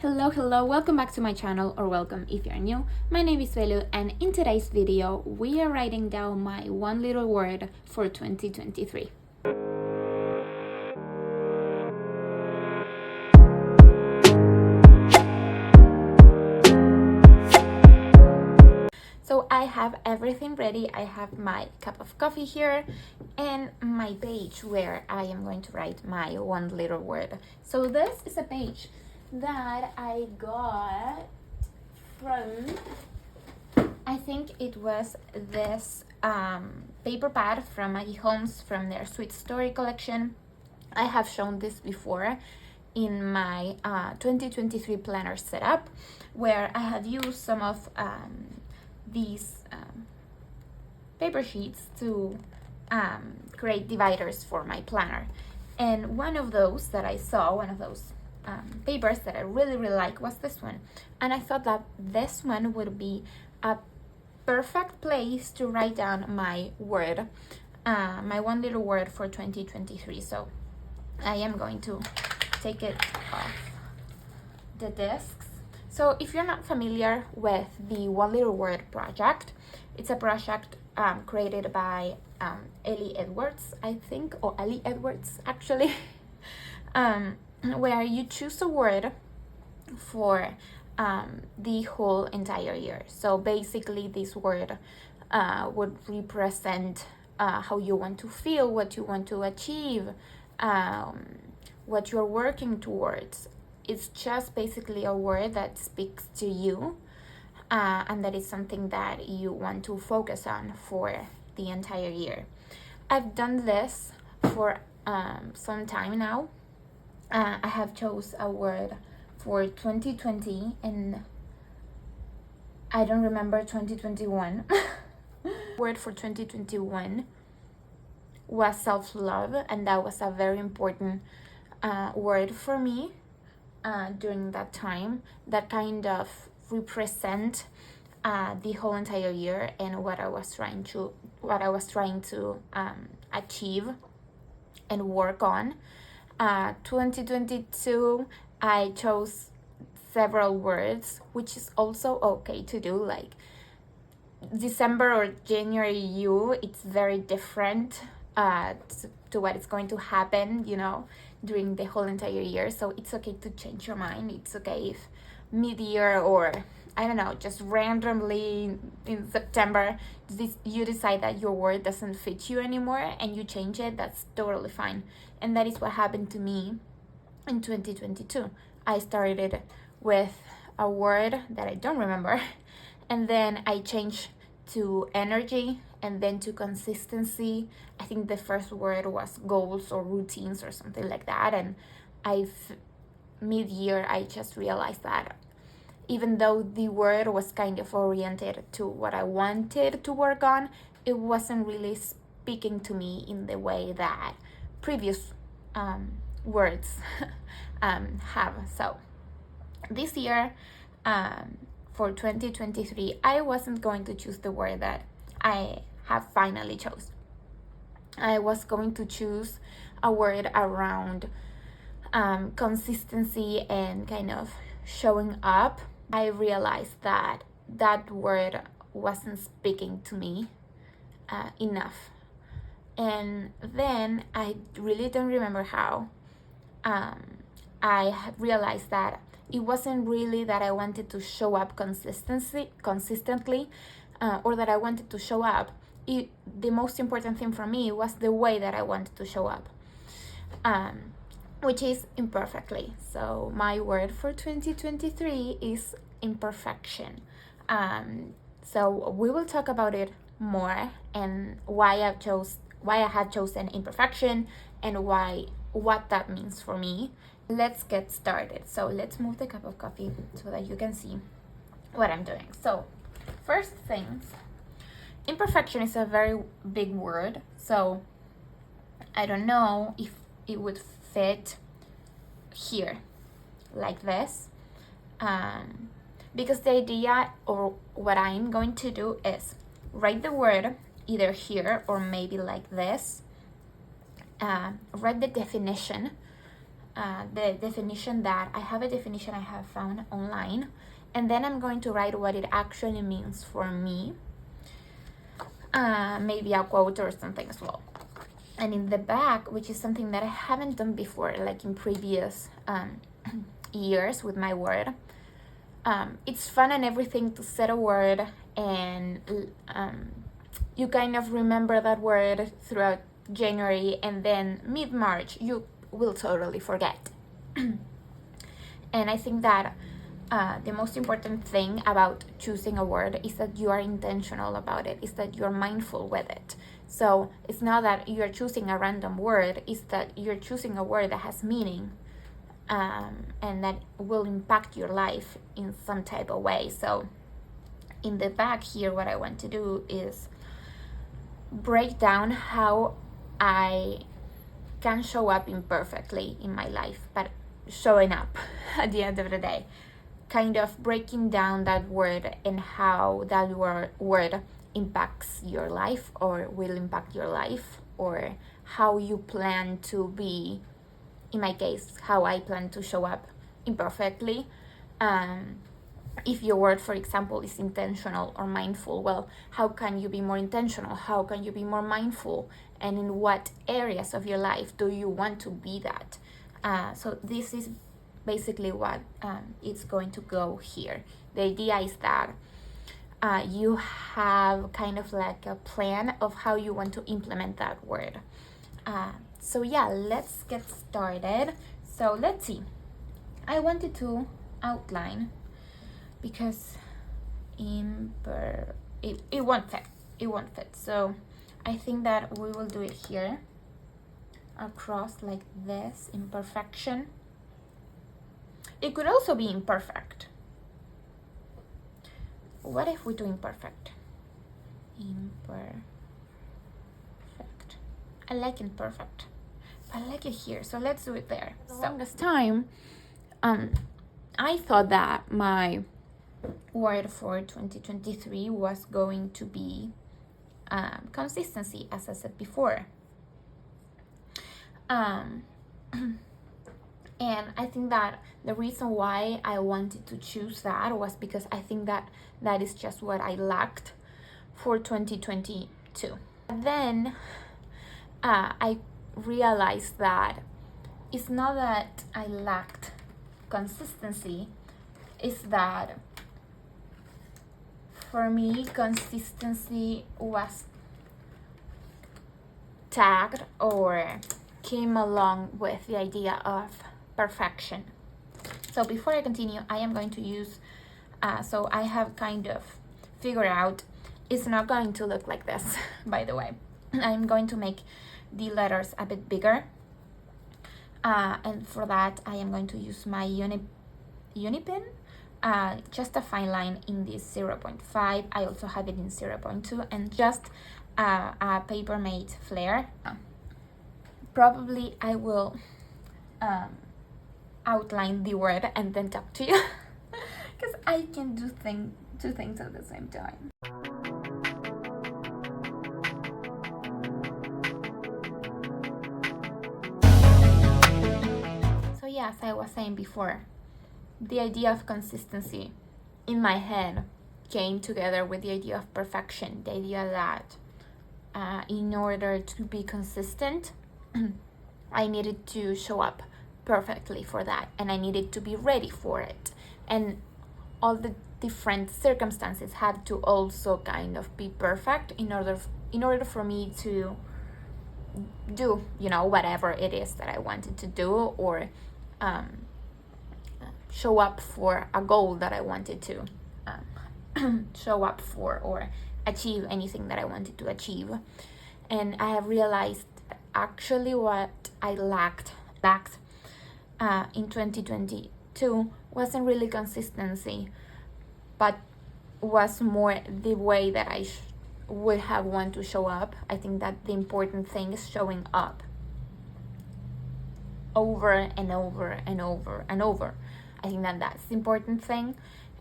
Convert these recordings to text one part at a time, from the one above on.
Hello, welcome back to my channel, or welcome if you're new. My name is Velu, and in today's video, we are writing down my one little word for 2023. So I have everything ready. I have my cup of coffee here and my page where I am going to write my one little word. So this is a page that I got from, I think it was this paper pad from Maggie Holmes from their Sweet Story collection. I have shown this before in my 2023 planner setup, where I have used some of these paper sheets to create dividers for my planner. And one of those that I saw, one of those papers that I really like was this one. And I thought that this one would be a perfect place to write down my word, my one little word for 2023. So I am going to take it off the discs. So if you're not familiar with the One Little Word project, it's a project created by Ellie Edwards, I think, or Ellie Edwards actually, where you choose a word for the whole entire year. So basically this word would represent how you want to feel, what you want to achieve, what you're working towards. It's just basically a word that speaks to you, and that is something that you want to focus on for the entire year. I've done this for some time now. I have chose a word for 2020 and I don't remember 2021. Word for 2021 was self-love, and that was a very important word for me during that time, that kind of represent the whole entire year and what I was trying to achieve and work on. 2022 I chose several words, which is also okay to do. Like December or January it's very different to what is going to happen, during the whole entire year. So it's okay to change your mind. It's okay if mid-year, or I don't know, just randomly in September you decide that your word doesn't fit you anymore and you change it. That's totally fine. And that is what happened to me in 2022. I started with a word that I don't remember, and then I changed to energy, and then to consistency. I think the first word was goals or routines or something like that. And mid-year I just realized that even though the word was kind of oriented to what I wanted to work on, it wasn't really speaking to me in the way that previous words have. So this year, for 2023, I wasn't going to choose the word that I have finally chose. I was going to choose a word around consistency and kind of showing up. I realized that that word wasn't speaking to me enough. And then I really don't remember how. I realized that it wasn't really that I wanted to show up consistently, or that I wanted to show up. The most important thing for me was the way that I wanted to show up, which is imperfectly. So my word for 2023 is imperfection. So we will talk about it more, and why I had chosen imperfection, and what that means for me. Let's get started. So let's move the cup of coffee so that you can see what I'm doing. So first things, imperfection is a very big word, so I don't know if it would fit here like this, because the idea, or what I'm going to do, is write the word either here or maybe like this, write the definition, the definition that I have found online, and then I'm going to write what it actually means for me, maybe a quote or something as well. And in the back, which is something that I haven't done before, like in previous years with my word, it's fun and everything to set a word, and you kind of remember that word throughout January, and then mid-March you will totally forget. And I think that the most important thing about choosing a word is that you are intentional about it, is that you're mindful with it. So it's not that you're choosing a random word, it's that you're choosing a word that has meaning, and that will impact your life in some type of way. So in the back here, what I want to do is break down how I can show up imperfectly in my life, but showing up at the end of the day, kind of breaking down that word and how that word impacts your life or will impact your life, or how you plan to be, in my case, how I plan to show up imperfectly. If your word, for example, is intentional or mindful, well, how can you be more intentional? How can you be more mindful? And in what areas of your life do you want to be that? So this is basically what it's going to go here. The idea is that you have kind of like a plan of how you want to implement that word. So yeah, let's get started. So let's see. I wanted to outline, because it won't fit. So I think that we will do it here across like this, imperfection. It could also be imperfect. What if we do imperfect? Imperfect. I like imperfect, but I like it here, so let's do it there. The longest time, I thought that my word for 2023 was going to be consistency, as I said before. And I think that the reason why I wanted to choose that was because I think that that is just what I lacked for 2022. Then I realized that it's not that I lacked consistency, it's that for me consistency was tagged or came along with the idea of perfection. So before I continue, I am going to use, so I have kind of figured out, it's not going to look like this, by the way. I'm going to make the letters a bit bigger, and for that I am going to use my Unipin, just a fine line in this 0.5. I also have it in 0.2, and just a Papermate flare. Probably I will outline the word and then talk to you, because I can do two things at the same time. So yeah, as I was saying before, the idea of consistency in my head came together with the idea of perfection, the idea that in order to be consistent, I needed to show up perfectly for that, and I needed to be ready for it, and all the different circumstances had to also kind of be perfect in order for me to do, whatever it is that I wanted to do, or show up for a goal that I wanted to show up for, or achieve anything that I wanted to achieve. And I have realized actually what I lacked in 2022 wasn't really consistency, but was more the way that I would have wanted to show up. I think that the important thing is showing up over and over and over and over. I think that that's the important thing,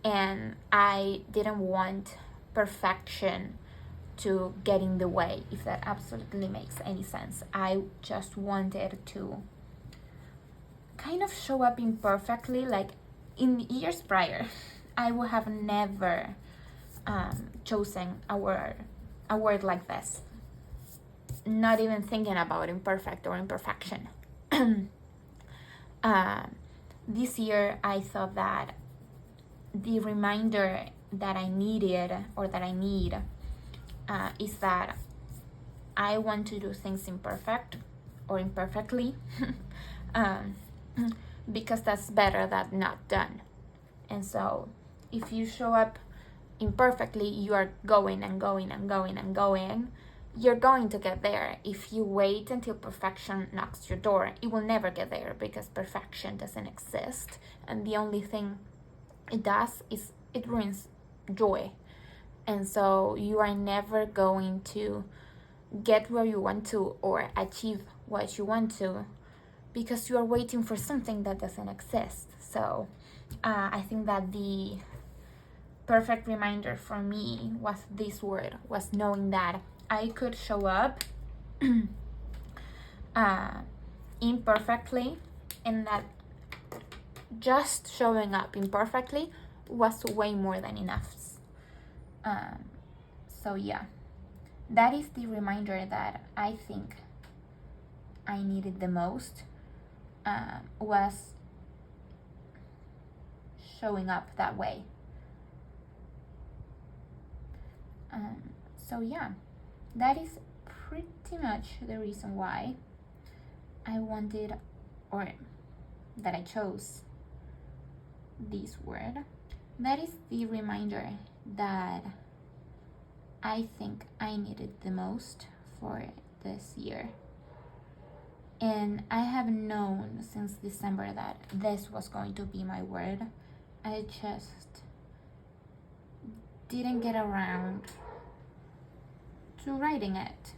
and I didn't want perfection to get in the way, if that absolutely makes any sense. I just wanted to kind of show up imperfectly. Like in years prior, I would have never chosen a word like this, not even thinking about imperfect or imperfection. This year I thought that the reminder that I needed, or that I need, is that I want to do things imperfect or imperfectly, because that's better than not done. And so if you show up imperfectly, you are going and going and going and going. You're going to get there. If you wait until perfection knocks your door, it will never get there, because perfection doesn't exist. And the only thing it does is it ruins joy. And so you are never going to get where you want to or achieve what you want to, because you are waiting for something that doesn't exist. So I think that the perfect reminder for me was this word, was knowing that I could show up imperfectly, and that just showing up imperfectly was way more than enough. So yeah, that is the reminder that I think I needed the most, was showing up that way. So yeah, that is pretty much the reason why I wanted, or that I chose this word. That is the reminder that I think I needed the most for this year. And I have known since December that this was going to be my word. I just didn't get around to writing it,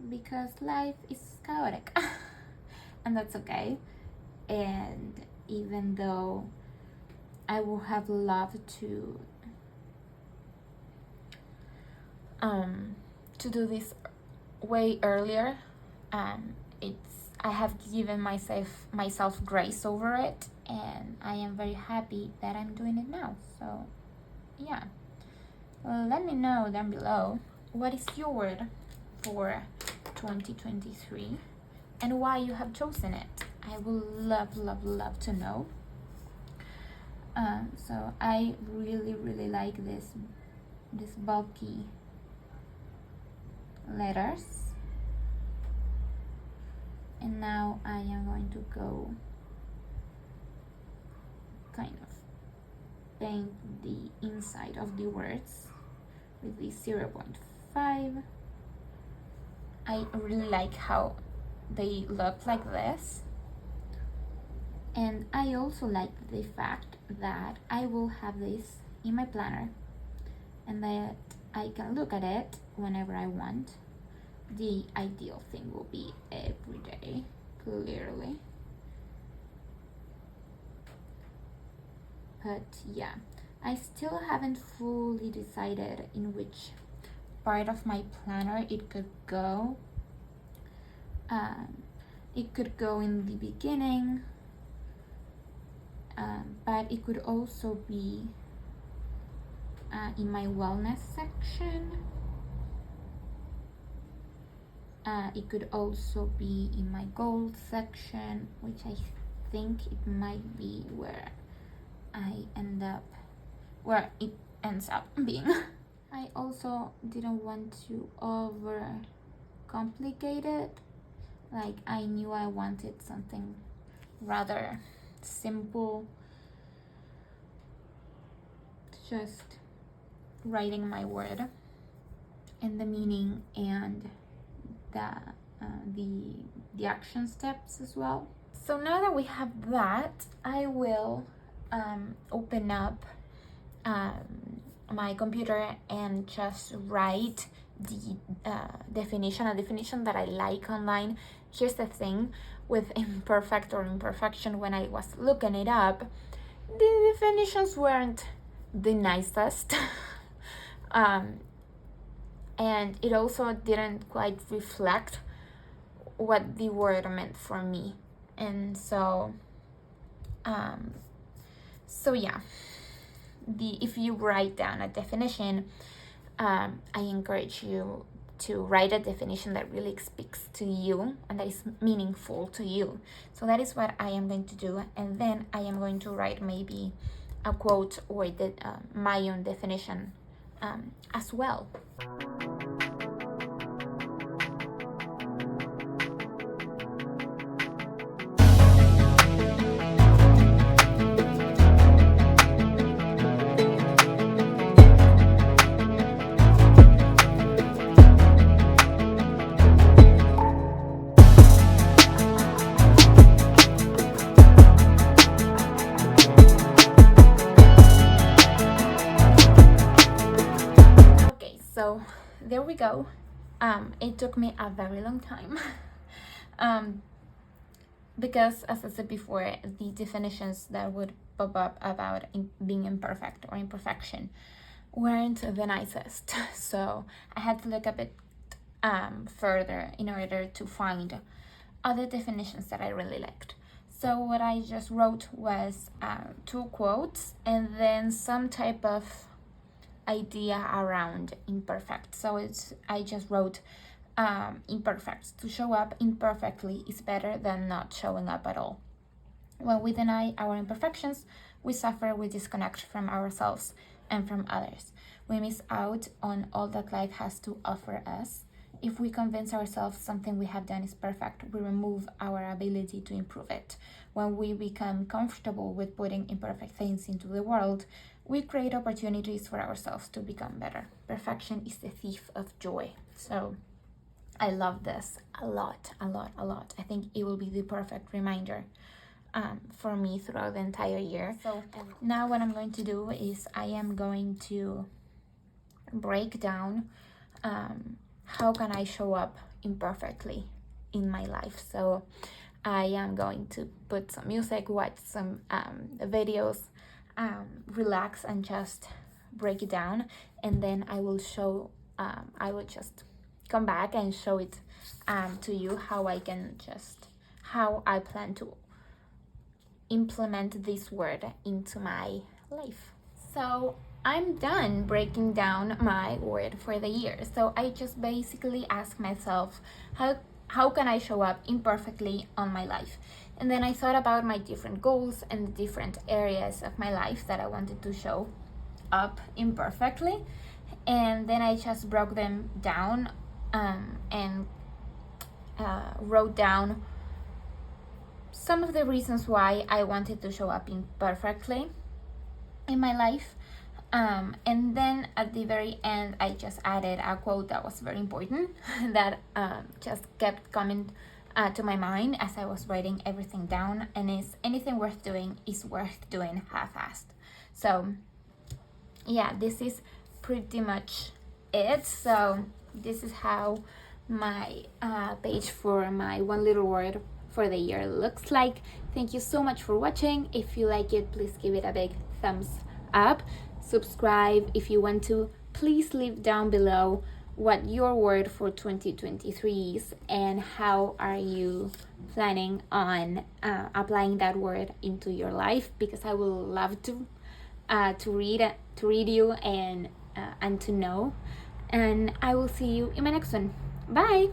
because life is chaotic. And that's okay. And even though I would have loved to do this way earlier, I have given myself grace over it, and I am very happy that I'm doing it now. So yeah, let me know down below, what is your word for 2023 and why you have chosen it. I would love to know. So I really like this bulky letters. And now I am going to go kind of paint the inside of the words with the 0.5. I really like how they look like this. And I also like the fact that I will have this in my planner, and that I can look at it whenever I want. The ideal thing will be every day, clearly. But yeah, I still haven't fully decided in which part of my planner it could go. It could go in the beginning, but it could also be in my wellness section. It could also be in my goals section, which I think it might be where it ends up being. I also didn't want to over complicate it. Like, I knew I wanted something rather simple, just writing my word and the meaning and the action steps as well. So now that we have that, I will open up my computer and just write the definition, a definition that I like online. Here's the thing with imperfect or imperfection, when I was looking it up, the definitions weren't the nicest. And it also didn't quite reflect what the word meant for me. And so yeah, if you write down a definition, I encourage you to write a definition that really speaks to you and that is meaningful to you. So that is what I am going to do, and then I am going to write maybe a quote or my own definition as well. So there we go. It took me a very long time because, as I said before, the definitions that would pop up about being imperfect or imperfection weren't the nicest. So I had to look a bit further in order to find other definitions that I really liked. So what I just wrote was 2 quotes and then some type of idea around imperfect. So I just wrote imperfect. To show up imperfectly is better than not showing up at all. When we deny our imperfections, we suffer, we disconnect from ourselves and from others. We miss out on all that life has to offer us. If we convince ourselves something we have done is perfect, we remove our ability to improve it. When we become comfortable with putting imperfect things into the world, we create opportunities for ourselves to become better. Perfection is the thief of joy. So I love this a lot. I think it will be the perfect reminder for me throughout the entire year. So now what I'm going to do is I am going to break down how can I show up imperfectly in my life. So I am going to put some music, watch some videos, relax and just break it down, and then I will just come back and show it to you how I plan to implement this word into my life. So I'm done breaking down my word for the year. So I just basically ask myself, how can I show up imperfectly on my life? And then I thought about my different goals and the different areas of my life that I wanted to show up imperfectly. And then I just broke them down and wrote down some of the reasons why I wanted to show up imperfectly in my life. And then at the very end, I just added a quote that was very important that just kept coming to my mind as I was writing everything down, and is anything worth doing is worth doing half-assed. So yeah, this is pretty much it. So this is how my page for my one little word for the year looks like. Thank you so much for watching. If you like it, please give it a big thumbs up. Subscribe if you want to. Please leave down below what your word for 2023 is and how are you planning on applying that word into your life, because I will love to read you and to know. And I will see you in my next one. Bye.